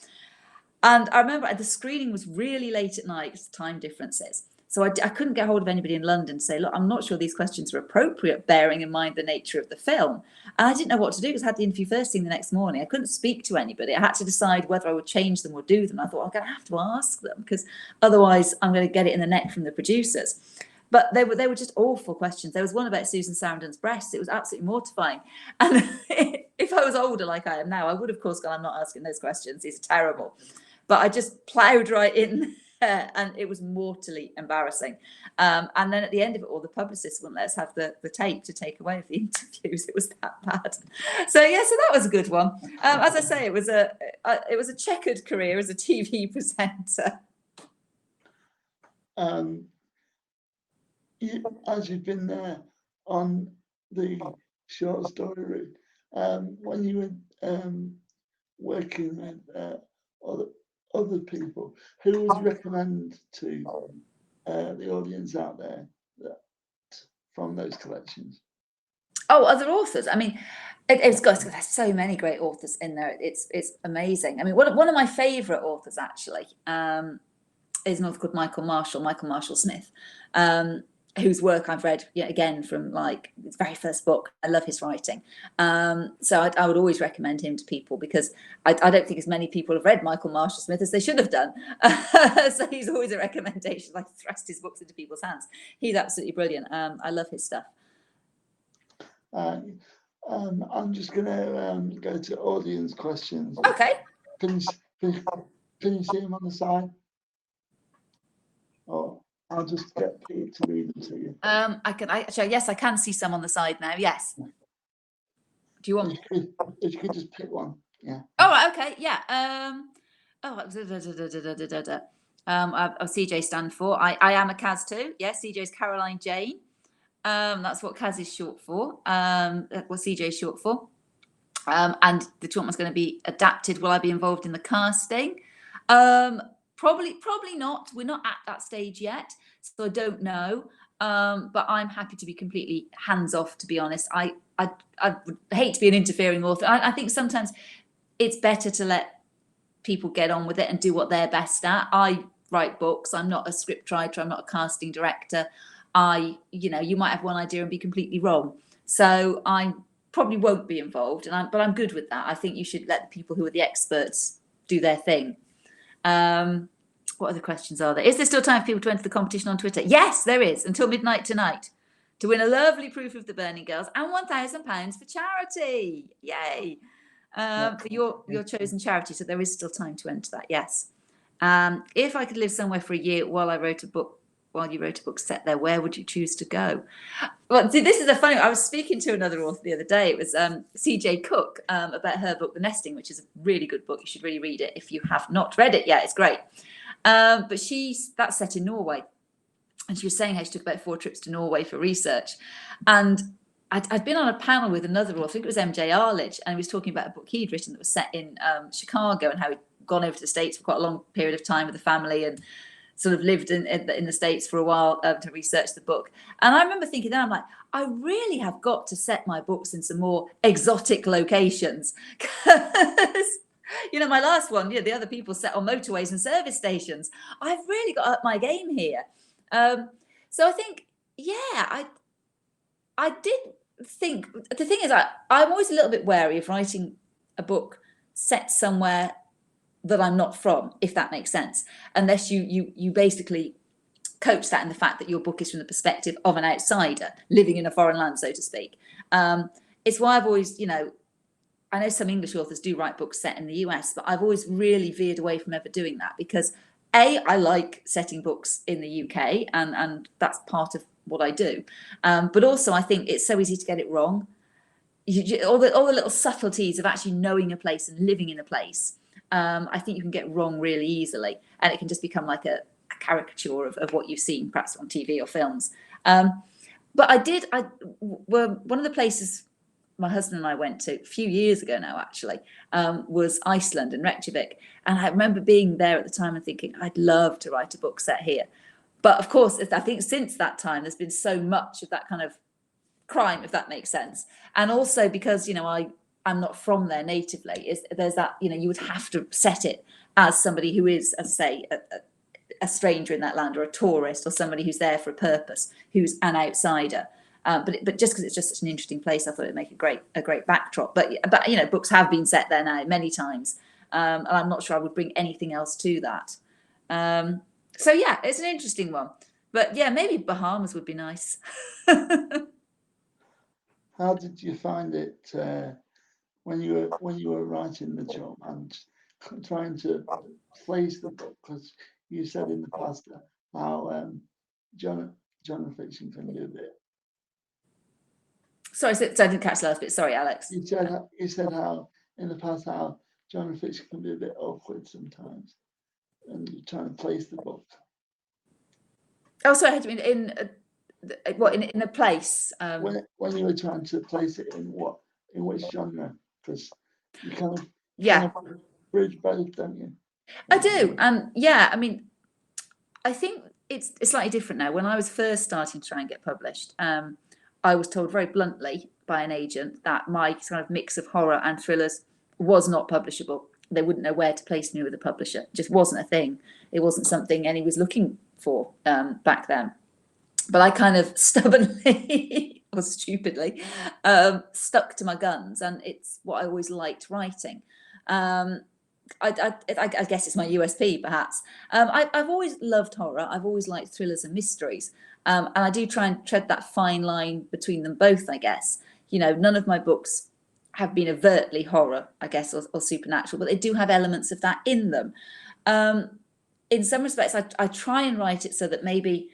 [SPEAKER 2] And I remember the screening was really late at night because of time differences. So I couldn't get hold of anybody in London to say, look, I'm not sure these questions are appropriate, bearing in mind the nature of the film. And I didn't know what to do because I had the interview first thing the next morning. I couldn't speak to anybody. I had to decide whether I would change them or do them. I thought, I'm going to have to ask them because otherwise I'm going to get it in the neck from the producers. But they were just awful questions. There was one about Susan Sarandon's breasts. It was absolutely mortifying. And if I was older like I am now, I would, of course, gone, I'm not asking those questions. These are terrible. But I just ploughed right in there, and it was mortally embarrassing. And then at the end of it all, the publicist wouldn't let us have the tape to take away with the interviews. It was that bad. So that was a good one. As I say, it was a checkered career as a TV presenter.
[SPEAKER 1] As you've been there on the short story route, when you were working with other people, who would you recommend to the audience out there from those collections?
[SPEAKER 2] Oh, other authors. I mean, there's so many great authors in there. It's amazing. I mean, one of my favourite authors actually is an author called Michael Marshall Smith, whose work I've read again from like his very first book. I love his writing. So I would always recommend him to people because I don't think as many people have read Michael Marshall Smith as they should have done. So he's always a recommendation. I thrust his books into people's hands. He's absolutely brilliant. I love his stuff.
[SPEAKER 1] I'm just going to go to audience questions.
[SPEAKER 2] Okay.
[SPEAKER 1] Can you see him on the side? Or I'll just get Pete to read them to you.
[SPEAKER 2] Yes, I can see some on the side now. Yes. Do you want?
[SPEAKER 1] If you could just pick one. Yeah.
[SPEAKER 2] All right. Okay. Yeah. CJ stand for. I am a Kaz too. Yes, CJ's Caroline Jane. That's what Kaz is short for. What CJ is short for. And the tournament's going to be adapted. Will I be involved in the casting? Probably not. We're not at that stage yet, so I don't know. But I'm happy to be completely hands off. To be honest, I would hate to be an interfering author. I think sometimes it's better to let people get on with it and do what they're best at. I write books. I'm not a script writer. I'm not a casting director. You might have one idea and be completely wrong. So I probably won't be involved. But I'm good with that. I think you should let the people who are the experts do their thing. What other questions are there? Is there still time for people to enter the competition on Twitter? Yes, there is, until midnight tonight, to win a lovely proof of The Burning Girls and £1,000 for charity. Yay! For your chosen charity. So there is still time to enter that. Yes. If I could live somewhere for a year while you wrote a book set there, where would you choose to go? Well, see, this is a funny. I was speaking to another author the other day. It was CJ Cook about her book, The Nesting, which is a really good book. You should really read it if you have not read it yet. It's great. But that's set in Norway, and she was saying how she took about 4 trips to Norway for research. And I'd been on a panel with another author, I think it was MJ Arledge, and he was talking about a book he'd written that was set in Chicago and how he'd gone over to the States for quite a long period of time with the family and sort of lived in the States for a while to research the book. And I remember thinking then, I'm like, I really have got to set my books in some more exotic locations. Because, my last one, the other people set on motorways and service stations. I've really got up my game here. So I think, I did think, the thing is, I'm always a little bit wary of writing a book set somewhere that I'm not from, if that makes sense, unless you basically coach that in the fact that your book is from the perspective of an outsider living in a foreign land, so to speak. It's why I've always, I know some English authors do write books set in the US, but I've always really veered away from ever doing that because I like setting books in the UK and that's part of what I do. But also I think it's so easy to get it wrong. All the little subtleties of actually knowing a place and living in a place I think you can get wrong really easily, and it can just become like a caricature of what you've seen perhaps on TV or films. But one of the places my husband and I went to a few years ago now, actually, was Iceland and Reykjavik. And I remember being there at the time and thinking, I'd love to write a book set here. But of course, I think since that time, there's been so much of that kind of crime, if that makes sense. And also because, I'm not from there natively, there's that, you would have to set it as somebody who is, as I say, a stranger in that land, or a tourist, or somebody who's there for a purpose, who's an outsider. But just because it's just such an interesting place, I thought it'd make a great backdrop. But books have been set there now many times, and I'm not sure I would bring anything else to that. So yeah, it's an interesting one. But yeah, maybe Bahamas would be nice.
[SPEAKER 1] How did you find it when you were writing the job and trying to place the book? Because you said in the past how genre fiction can be a bit.
[SPEAKER 2] Sorry, so I didn't catch the last bit. Sorry, Alex.
[SPEAKER 1] You said how in the past how genre fiction can be a bit awkward sometimes, and you're trying to place the book.
[SPEAKER 2] Oh, sorry, I had to mean in a place.
[SPEAKER 1] When you were trying to place it in which genre? Because you kind of bridge both, don't you?
[SPEAKER 2] I do, and yeah, I mean, I think it's slightly different now. When I was first starting to try and get published, I was told very bluntly by an agent that my kind of mix of horror and thrillers was not publishable. They wouldn't know where to place me with a publisher. It just wasn't a thing. It wasn't something any was looking for back then. But I kind of stubbornly or stupidly stuck to my guns, and it's what I always liked writing. I guess it's my USP, perhaps. I've always loved horror. I've always liked thrillers and mysteries. And I do try and tread that fine line between them both, I guess. None of my books have been overtly horror, I guess, or supernatural, but they do have elements of that in them. In some respects, I try and write it so that maybe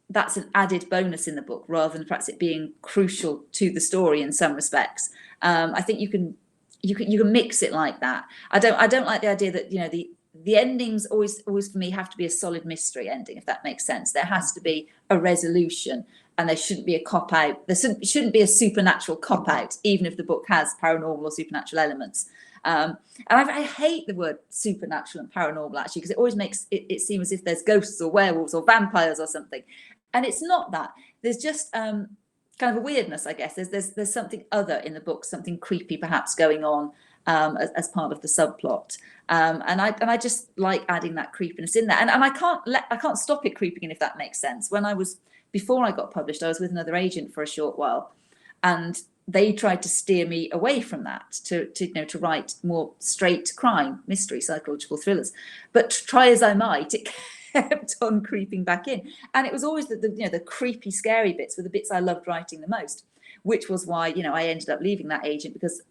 [SPEAKER 2] that's an added bonus in the book rather than perhaps it being crucial to the story in some respects. I think you can mix it like that. I don't like the idea that the endings always for me have to be a solid mystery ending, if that makes sense. There has to be a resolution, and there shouldn't be a cop out. There shouldn't be a supernatural cop out, even if the book has paranormal or supernatural elements. And I hate the word supernatural and paranormal, actually, because it always makes it seem as if there's ghosts or werewolves or vampires or something, and it's not that. There's just kind of a weirdness, I guess. There's something other in the book, something creepy perhaps going on as part of the subplot, and I just like adding that creepiness in there, and I can't stop it creeping in, if that makes sense. Before I got published, I was with another agent for a short while, and they tried to steer me away from that to write more straight crime, mystery, psychological thrillers. But try as I might, it kept on creeping back in, and it was always the creepy, scary bits were the bits I loved writing the most, which was why I ended up leaving that agent, because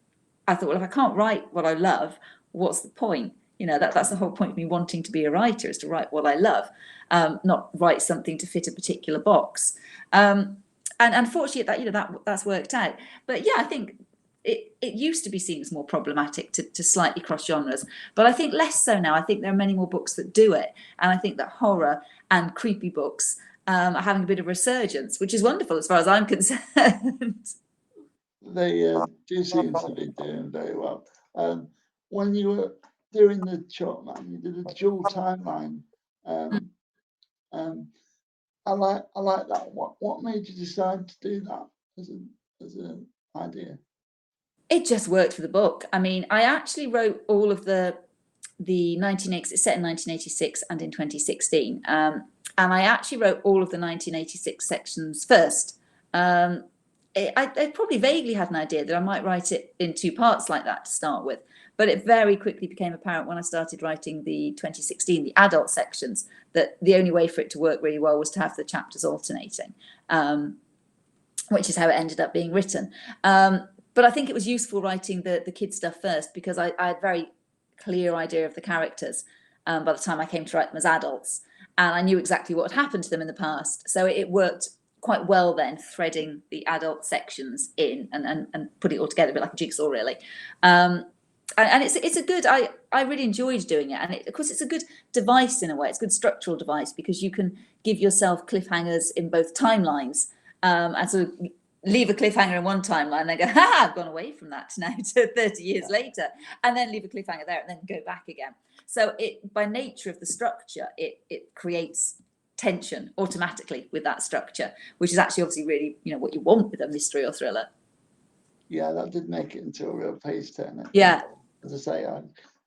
[SPEAKER 2] I thought, well, if I can't write what I love, what's the point? That's the whole point of me wanting to be a writer, is to write what I love, not write something to fit a particular box. And unfortunately, that's worked out. But yeah, I think it used to be seen as more problematic to slightly cross genres, but I think less so now. I think there are many more books that do it, and I think that horror and creepy books are having a bit of resurgence, which is wonderful as far as I'm concerned.
[SPEAKER 1] They do seem to be doing very well. When you were doing the Chalk Man, you did a dual timeline. I like that. What made you decide to do that as an idea?
[SPEAKER 2] It just worked for the book. I mean, I actually wrote all of the 1980s. It's set in 1986 and in 2016, and I actually wrote all of the 1986 sections first. I probably vaguely had an idea that I might write it in two parts like that to start with, but it very quickly became apparent when I started writing the 2016, the adult sections, that the only way for it to work really well was to have the chapters alternating, which is how it ended up being written. But I think it was useful writing the kid stuff first, because I had a very clear idea of the characters by the time I came to write them as adults, and I knew exactly what had happened to them in the past. So it worked quite well then, threading the adult sections in and put it all together, a bit like a jigsaw, really. and it's a good, I really enjoyed doing it, and of course it's a good device in a way. It's a good structural device because you can give yourself cliffhangers in both timelines, and sort of leave a cliffhanger in one timeline and then go, ha, I've gone away from that now to 30 years later, and then leave a cliffhanger there and then go back again. So it, by nature of the structure, it creates tension automatically with that structure, which is actually obviously really, what you want with a mystery or thriller.
[SPEAKER 1] Yeah, that did make it into a real page turner.
[SPEAKER 2] Yeah.
[SPEAKER 1] As I say,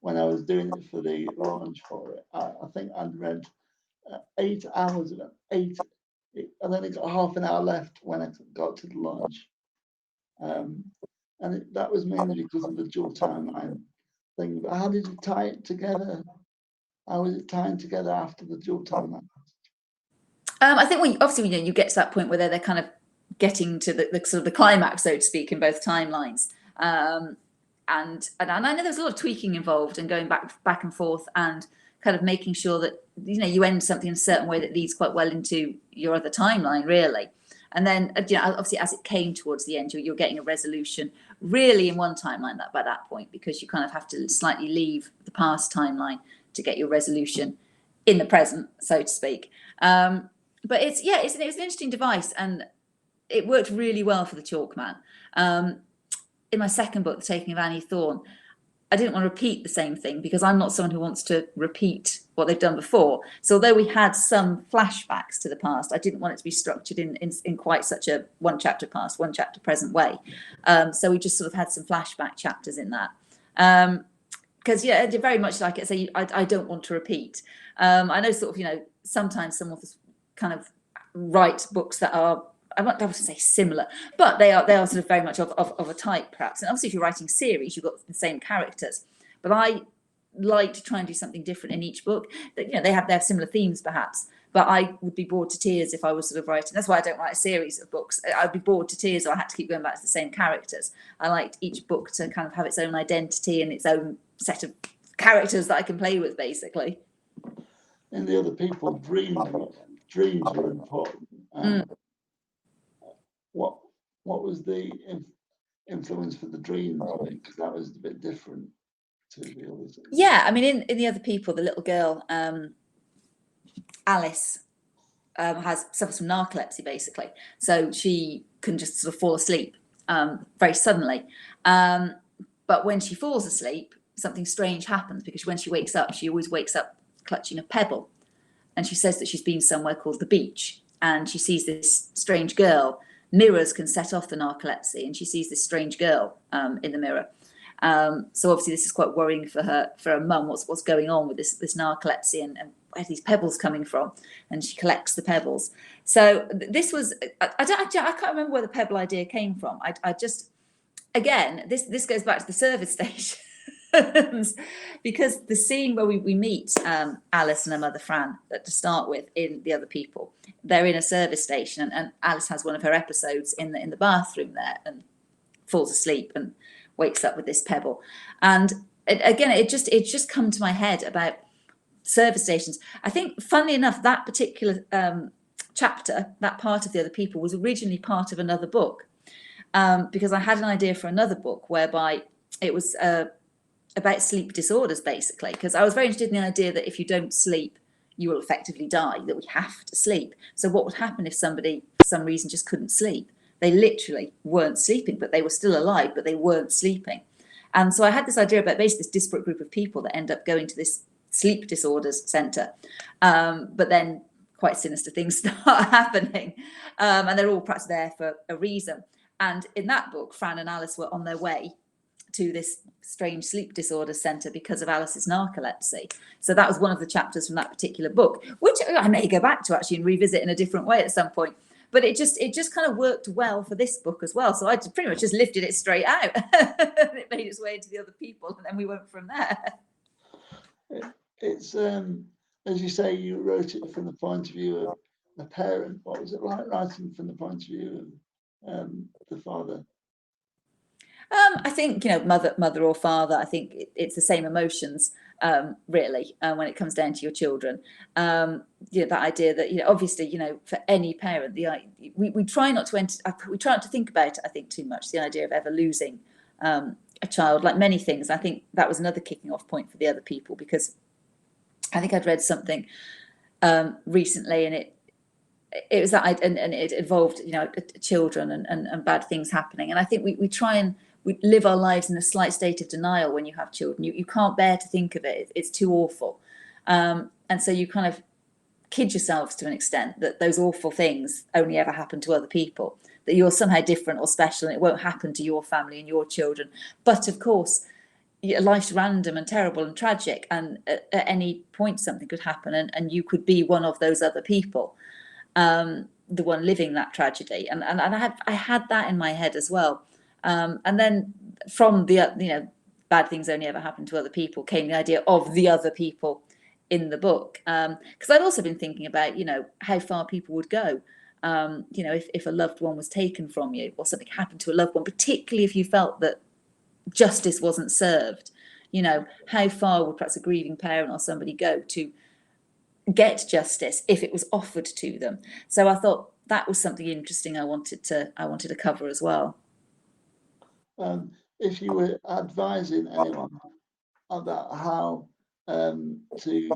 [SPEAKER 1] when I was doing it for the launch for it, I think I'd read 8 hours of it, and then it got half an hour left when I got to the launch. And that was mainly because of the dual timeline thing. But how did you tie it together? How was it tying together after the dual timeline?
[SPEAKER 2] I think when you get to that point where they're kind of getting to the sort of the climax, so to speak, in both timelines. And I know there's a lot of tweaking involved and going back and forth and kind of making sure that you end something in a certain way that leads quite well into your other timeline, really. And then obviously as it came towards the end, you're getting a resolution really in one timeline by that point, because you kind of have to slightly leave the past timeline to get your resolution in the present, so to speak. But it was an interesting device, and it worked really well for the Chalkman. In my second book, The Taking of Annie Thorne, I didn't want to repeat the same thing because I'm not someone who wants to repeat what they've done before. So although we had some flashbacks to the past, I didn't want it to be structured in quite such a one chapter past, one chapter present way. So we just sort of had some flashback chapters in that. Because very much like it, so I don't want to repeat. I know sort of, sometimes some authors kind of write books that are, I won't be able to say similar, but they are sort of very much of a type, perhaps. And obviously, if you're writing series, you've got the same characters. But I like to try and do something different in each book. That they have similar themes, perhaps. But I would be bored to tears if I was sort of writing. That's why I don't write a series of books. I'd be bored to tears, or I had to keep going back to the same characters. I liked each book to kind of have its own identity and its own set of characters that I can play with, basically.
[SPEAKER 1] And the other people, dreams were important. What was the influence for the dreams? Because that was a bit different to the others.
[SPEAKER 2] Yeah, I mean, in the other people, the little girl, Alice, suffers from narcolepsy, basically. So she can just sort of fall asleep very suddenly. But when she falls asleep, something strange happens, because when she wakes up, she always wakes up clutching a pebble. And she says that she's been somewhere called the beach, and she sees this strange girl. Mirrors can set off the narcolepsy, and she sees this strange girl in the mirror. So obviously this is quite worrying for her mum. What's going on with this narcolepsy, and where are these pebbles coming from? And she collects the pebbles. So this was, I can't remember where the pebble idea came from. I just, again, this goes back to the service station. Because the scene where we meet Alice and her mother Fran, to start with, in The Other People, they're in a service station, and Alice has one of her episodes in the bathroom there and falls asleep and wakes up with this pebble. And again, it just come to my head about service stations. I think, funnily enough, that particular chapter, that part of The Other People, was originally part of another book, because I had an idea for another book whereby it was about sleep disorders, basically, because I was very interested in the idea that if you don't sleep, you will effectively die, that we have to sleep. So what would happen if somebody, for some reason, just couldn't sleep? They literally weren't sleeping, but they were still alive, but they weren't sleeping. And so I had this idea about basically this disparate group of people that end up going to this sleep disorders centre, but then quite sinister things start happening, and they're all perhaps there for a reason. And in that book, Fran and Alice were on their way to this strange sleep disorder centre because of Alice's narcolepsy. So that was one of the chapters from that particular book, which I may go back to actually and revisit in a different way at some point. But it just kind of worked well for this book as well. So I pretty much just lifted it straight out. It made its way into The Other People, and then we went from there.
[SPEAKER 1] It's as you say, you wrote it from the point of view of the parent. What was it like writing from the point of view of the father?
[SPEAKER 2] I think, mother or father, I think it's the same emotions, really, when it comes down to your children. That idea that, obviously, for any parent, we try not to we try not to think about it, I think, too much, the idea of ever losing a child, like many things, I think that was another kicking off point for the other people, because I think I'd read something recently, and it was that and it involved, you know, children and bad things happening. And I think we try and we live our lives in a slight state of denial when you have children. You can't bear to think of it. It's too awful. And so you kind of kid yourselves to an extent that those awful things only ever happen to other people, that you're somehow different or special and it won't happen to your family and your children. But of course, life's random and terrible and tragic, and at any point something could happen, and you could be one of those other people, the one living that tragedy. And I had that in my head as well. And then from the, you know, bad things only ever happen to other people, came the idea of the other people in the book. Because I'd also been thinking about, you know, how far people would go. You know, if a loved one was taken from you, or something happened to a loved one, particularly if you felt that justice wasn't served, you know, how far would perhaps a grieving parent or somebody go to get justice if it was offered to them? So I thought that was something interesting I wanted to cover as well.
[SPEAKER 1] If you were advising anyone about how to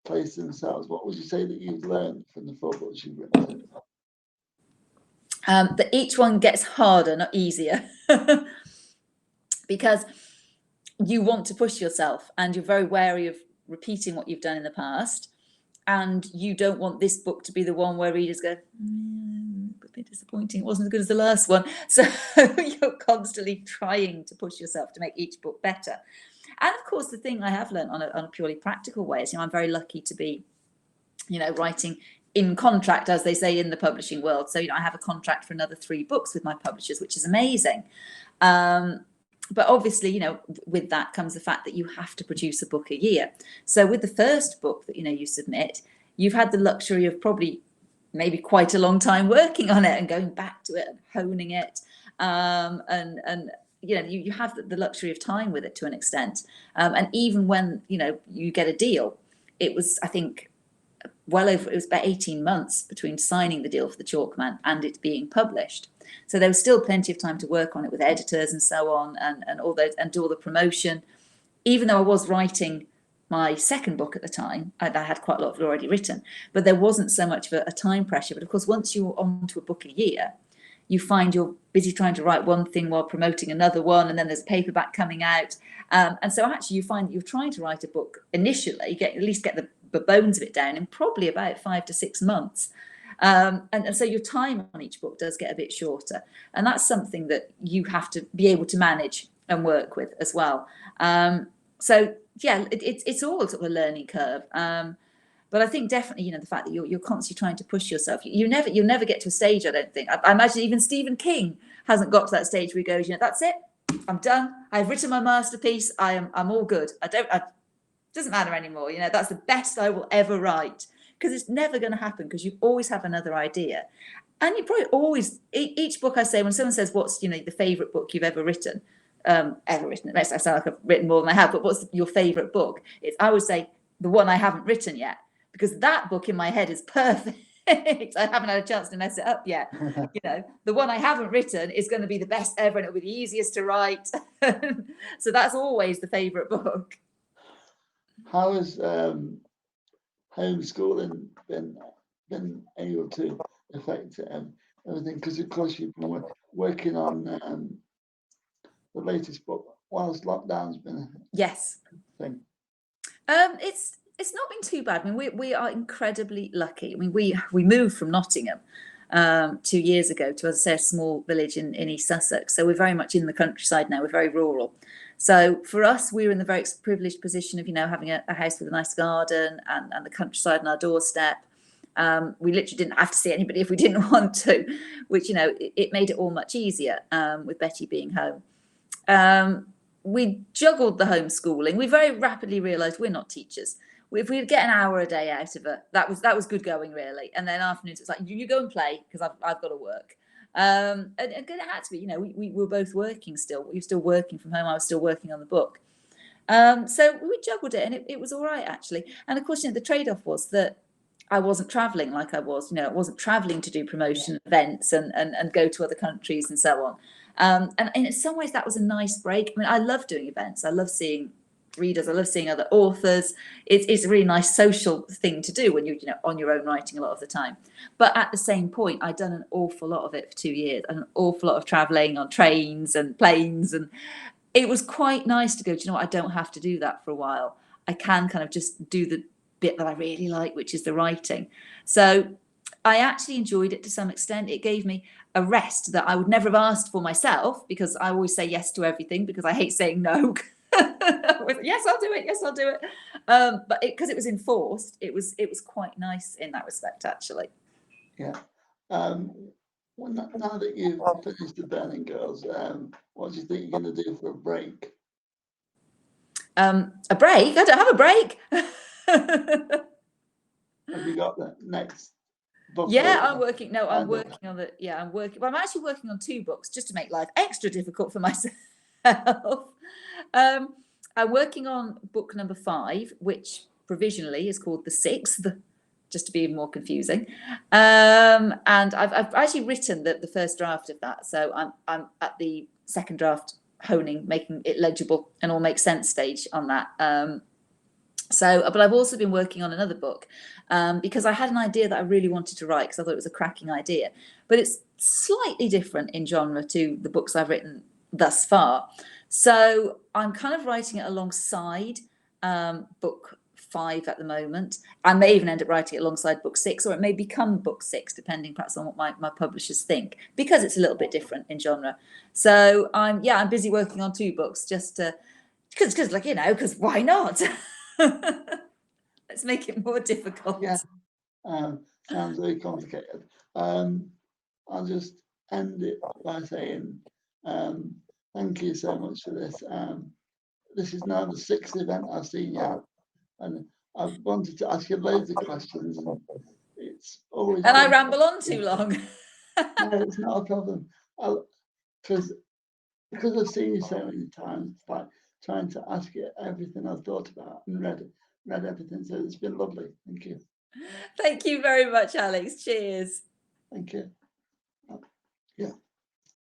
[SPEAKER 1] place themselves, what would you say that you've learned from the 4 books you've written?
[SPEAKER 2] That each one gets harder, not easier, because you want to push yourself and you're very wary of repeating what you've done in the past, and you don't want this book to be the one where readers go, a bit disappointing, it wasn't as good as the last one. So you're constantly trying to push yourself to make each book better. And of course, the thing I have learned on a purely practical way is, you know, I'm very lucky to be, you know, writing in contract, as they say in the publishing world. So, you know, I have a contract for another 3 books with my publishers, which is amazing. But obviously, you know, with that comes the fact that you have to produce a book a year. So with the first book that, you know, you submit, you've had the luxury of probably maybe quite a long time working on it and going back to it and honing it. And you know, you have the luxury of time with it to an extent. And even when, you know, you get a deal, it was, I think, it was about 18 months between signing the deal for the Chalkman and it being published. So there was still plenty of time to work on it with editors and so on, and all those, and do all the promotion. Even though I was writing my second book at the time, I had quite a lot of it already written, but there wasn't so much of a time pressure. But of course, once you're onto a book a year, you find you're busy trying to write one thing while promoting another one, and then there's paperback coming out. And so actually you find that you're trying to write a book initially, at least get the bones of it down in probably about 5 to 6 months. And so your time on each book does get a bit shorter. And that's something that you have to be able to manage and work with as well. So yeah, it's all sort of a learning curve. But I think definitely, you know, the fact that you're constantly trying to push yourself, you'll never get to a stage, I don't think. I imagine even Stephen King hasn't got to that stage where he goes, you know, that's it, I'm done. I've written my masterpiece. I'm all good. It doesn't matter anymore. You know, that's the best I will ever write, because it's never going to happen, because you always have another idea. And you probably always, each book I say, when someone says, what's, you know, the favorite book you've ever written, it makes it sound like I've written more than I have, but what's your favorite book? I would say the one I haven't written yet, because that book in my head is perfect. I haven't had a chance to mess it up yet. You know, the one I haven't written is going to be the best ever, and it'll be the easiest to write. So that's always the favorite book.
[SPEAKER 1] How has homeschooling been able to affect everything? Because of course you've been working on the latest book whilst lockdown's been a thing.
[SPEAKER 2] It's not been too bad. I mean, we are incredibly lucky. I mean, we moved from Nottingham 2 years ago to, as I say, a small village in East Sussex. So we're very much in the countryside now. We're very rural. So for us, we're in the very privileged position of, you know, having a house with a nice garden and the countryside on our doorstep. We literally didn't have to see anybody if we didn't want to, which, you know, it made it all much easier with Betty being home. We juggled the homeschooling. We very rapidly realised we're not teachers. If we'd get an hour a day out of it, that was good going, really. And then afternoons, it's like, you go and play, because I've got to work. And it had to be, you know, we were both working still. We were still working from home. I was still working on the book. So we juggled it, and it was all right, actually. And of course, you know, the trade-off was that I wasn't traveling like I was, you know, I wasn't traveling to do promotion events and go to other countries and so on. And in some ways that was a nice break. I mean, I love doing events. I love seeing readers. I love seeing other authors. It's a really nice social thing to do when you're on your own writing a lot of the time. But at the same point, I'd done an awful lot of it for 2 years, and an awful lot of traveling on trains and planes, and it was quite nice to go, do you know what, I don't have to do that for a while. I can kind of just do the bit that I really like, which is the writing. So I actually enjoyed it to some extent. It gave me a rest that I would never have asked for myself, because I always say yes to everything because I hate saying no. Yes, I'll do it. Yes, I'll do it. But because it was enforced, it was quite nice in that respect, actually.
[SPEAKER 1] Yeah. Well, now that you've finished the Burning Girls, what do you think you're going to do for a break?
[SPEAKER 2] A break? I don't have a break.
[SPEAKER 1] Have you got the next book?
[SPEAKER 2] Yeah, I'm working. No, I'm working on the. Yeah, I'm working. Well, I'm actually working on 2 books just to make life extra difficult for myself. I'm working on book number 5, which provisionally is called The Sixth, just to be even more confusing. And I've actually written the first draft of that, so I'm at the second draft, honing, making it legible and all make sense stage on that. But I've also been working on another book because I had an idea that I really wanted to write, because I thought it was a cracking idea, but it's slightly different in genre to the books I've written thus far. So I'm kind of writing it alongside book 5 at the moment. I may even end up writing it alongside book 6, or it may become book 6, depending perhaps on what my publishers think, because it's a little bit different in genre. So I'm busy working on 2 books, just to, because because why not? Let's make it more difficult.
[SPEAKER 1] Yeah, sounds very complicated. I'll just end it by saying thank you so much for this. This is now the 6th event I've seen you at, and I've wanted to ask you loads of questions, and it's always.
[SPEAKER 2] And I ramble on too long.
[SPEAKER 1] No, it's not a problem. Because I've seen you so many times, it's like trying to ask you everything I've thought about and read everything. So it's been lovely. Thank you.
[SPEAKER 2] Thank you very much, Alex. Cheers.
[SPEAKER 1] Thank you.